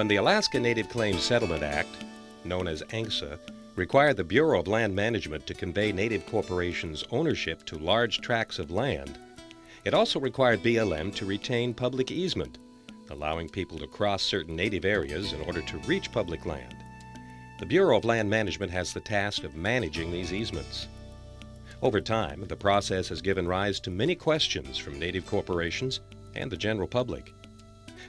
When the Alaska Native Claims Settlement Act, known as ANCSA, required the Bureau of Land Management to convey Native corporations' ownership to large tracts of land, it also required BLM to retain public easement, allowing people to cross certain Native areas in order to reach public land. The Bureau of Land Management has the task of managing these easements. Over time, the process has given rise to many questions from Native corporations and the general public.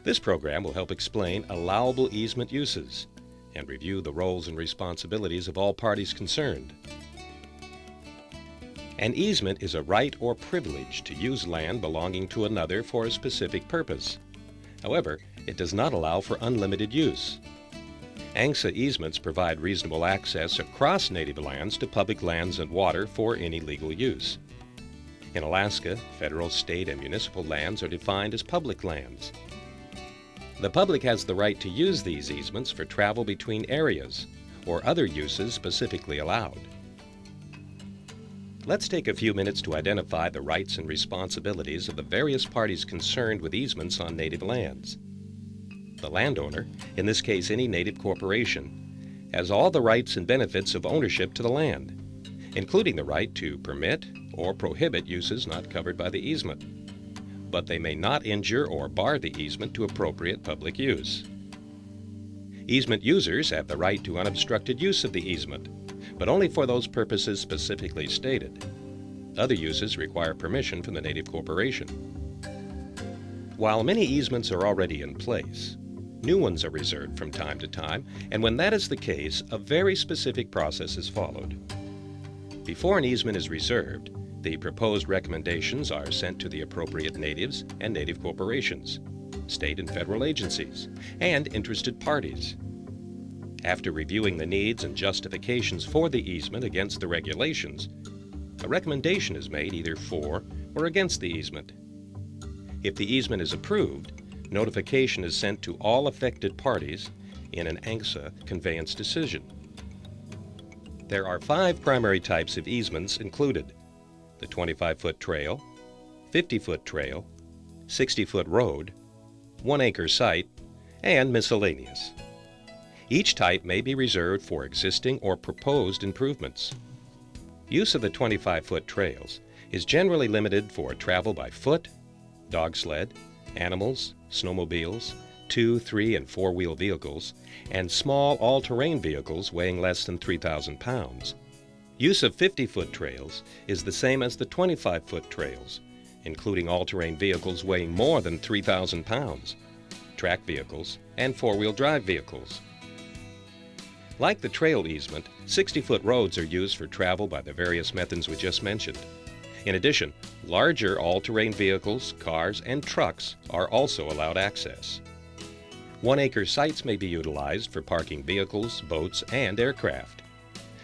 This program will help explain allowable easement uses and review the roles and responsibilities of all parties concerned. An easement is a right or privilege to use land belonging to another for a specific purpose. However, it does not allow for unlimited use. ANCSA easements provide reasonable access across Native lands to public lands and water for any legal use. In Alaska, federal, state, and municipal lands are defined as public lands. The public has the right to use these easements for travel between areas or other uses specifically allowed. Let's take a few minutes to identify the rights and responsibilities of the various parties concerned with easements on Native lands. The landowner, in this case any Native corporation, has all the rights and benefits of ownership to the land, including the right to permit or prohibit uses not covered by the easement. But they may not injure or bar the easement to appropriate public use. Easement users have the right to unobstructed use of the easement, but only for those purposes specifically stated. Other uses require permission from the Native corporation. While many easements are already in place, new ones are reserved from time to time, and when that is the case, a very specific process is followed. Before an easement is reserved, the proposed recommendations are sent to the appropriate natives and Native corporations, state and federal agencies, and interested parties. After reviewing the needs and justifications for the easement against the regulations, a recommendation is made either for or against the easement. If the easement is approved, notification is sent to all affected parties in an ANCSA conveyance decision. There are 5 primary types of easements included: the 25-foot trail, 50-foot trail, 60-foot road, 1-acre site, and miscellaneous. Each type may be reserved for existing or proposed improvements. Use of the 25-foot trails is generally limited for travel by foot, dog sled, animals, snowmobiles, 2-, 3-, and 4-wheel vehicles, and small all-terrain vehicles weighing less than 3,000 pounds. Use of 50-foot trails is the same as the 25-foot trails, including all-terrain vehicles weighing more than 3,000 pounds, track vehicles, and 4-wheel drive vehicles. Like the trail easement, 60-foot roads are used for travel by the various methods we just mentioned. In addition, larger all-terrain vehicles, cars, and trucks are also allowed access. 1-acre sites may be utilized for parking vehicles, boats, and aircraft.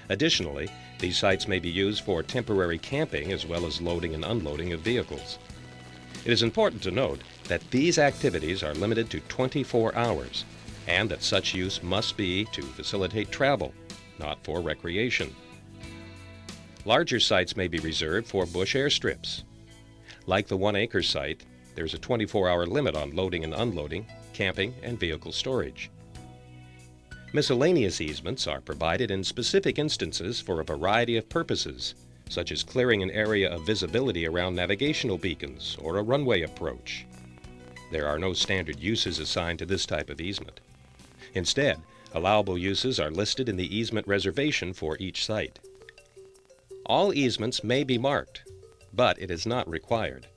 Additionally, these sites may be used for temporary camping as well as loading and unloading of vehicles. It is important to note that these activities are limited to 24 hours and that such use must be to facilitate travel, not for recreation. Larger sites may be reserved for bush airstrips. Like the 1-acre site, there's a 24-hour limit on loading and unloading, camping, and vehicle storage. Miscellaneous easements are provided in specific instances for a variety of purposes, such as clearing an area of visibility around navigational beacons or a runway approach. There are no standard uses assigned to this type of easement. Instead, allowable uses are listed in the easement reservation for each site. All easements may be marked, but it is not required.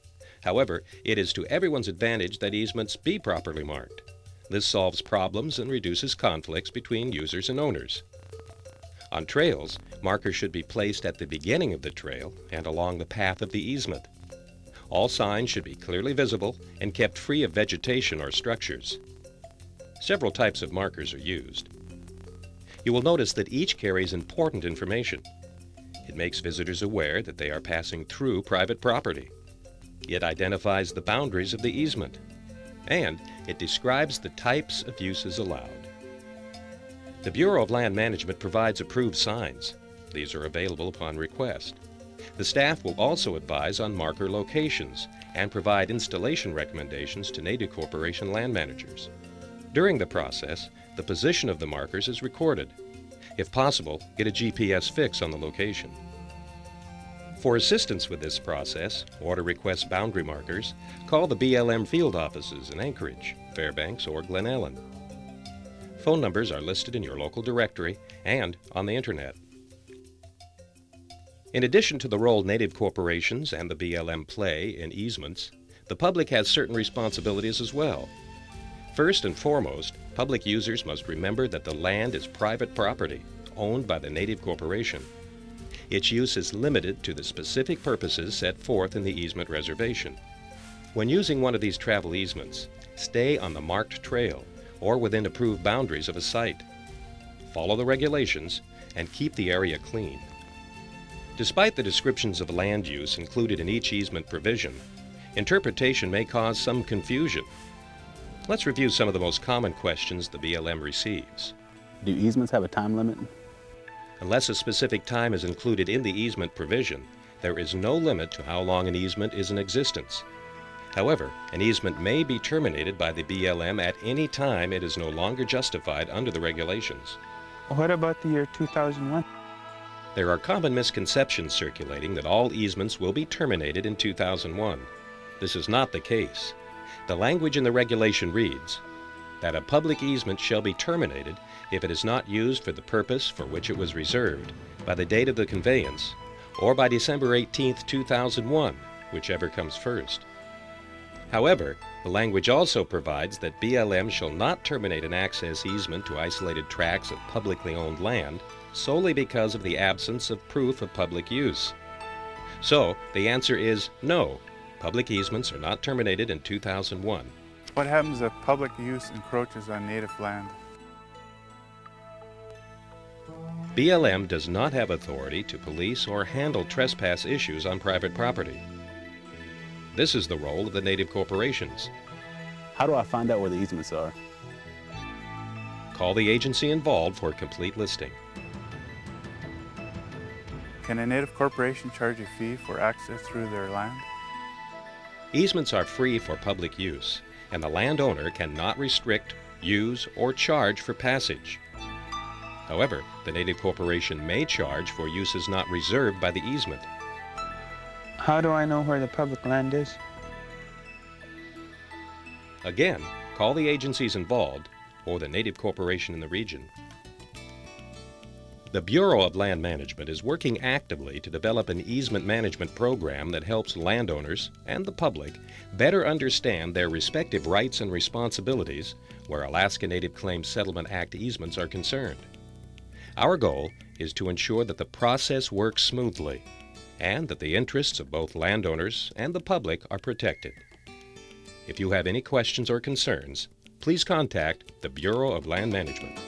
However, it is to everyone's advantage that easements be properly marked. This solves problems and reduces conflicts between users and owners. On trails, markers should be placed at the beginning of the trail and along the path of the easement. All signs should be clearly visible and kept free of vegetation or structures. Several types of markers are used. You will notice that each carries important information. It makes visitors aware that they are passing through private property. It identifies the boundaries of the easement, and it describes the types of uses allowed. The Bureau of Land Management provides approved signs. These are available upon request. The staff will also advise on marker locations and provide installation recommendations to Native Corporation land managers. During the process, the position of the markers is recorded. If possible, get a GPS fix on the location. For assistance with this process, or to request boundary markers, call the BLM field offices in Anchorage, Fairbanks, or Glen Ellen. Phone numbers are listed in your local directory and on the Internet. In addition to the role native corporations and the BLM play in easements, the public has certain responsibilities as well. First and foremost, public users must remember that the land is private property owned by the native corporation. Its use is limited to the specific purposes set forth in the easement reservation. When using one of these travel easements, stay on the marked trail or within approved boundaries of a site. Follow the regulations and keep the area clean. Despite the descriptions of land use included in each easement provision, interpretation may cause some confusion. Let's review some of the most common questions the BLM receives. Do easements have a time limit? Unless a specific time is included in the easement provision, there is no limit to how long an easement is in existence. However, an easement may be terminated by the BLM at any time it is no longer justified under the regulations. What about the year 2001? There are common misconceptions circulating that all easements will be terminated in 2001. This is not the case. The language in the regulation reads that a public easement shall be terminated if it is not used for the purpose for which it was reserved by the date of the conveyance or by December 18, 2001, whichever comes first. However, the language also provides that BLM shall not terminate an access easement to isolated tracts of publicly owned land solely because of the absence of proof of public use. So, the answer is no. Public easements are not terminated in 2001. What happens if public use encroaches on native land? BLM does not have authority to police or handle trespass issues on private property. This is the role of the native corporations. How do I find out where the easements are? Call the agency involved for a complete listing. Can a native corporation charge a fee for access through their land? Easements are free for public use, and the landowner cannot restrict, use, or charge for passage. However, the native corporation may charge for uses not reserved by the easement. How do I know where the public land is? Again, call the agencies involved or the native corporation in the region. The Bureau of Land Management is working actively to develop an easement management program that helps landowners and the public better understand their respective rights and responsibilities where Alaska Native Claims Settlement Act easements are concerned. Our goal is to ensure that the process works smoothly and that the interests of both landowners and the public are protected. If you have any questions or concerns, please contact the Bureau of Land Management.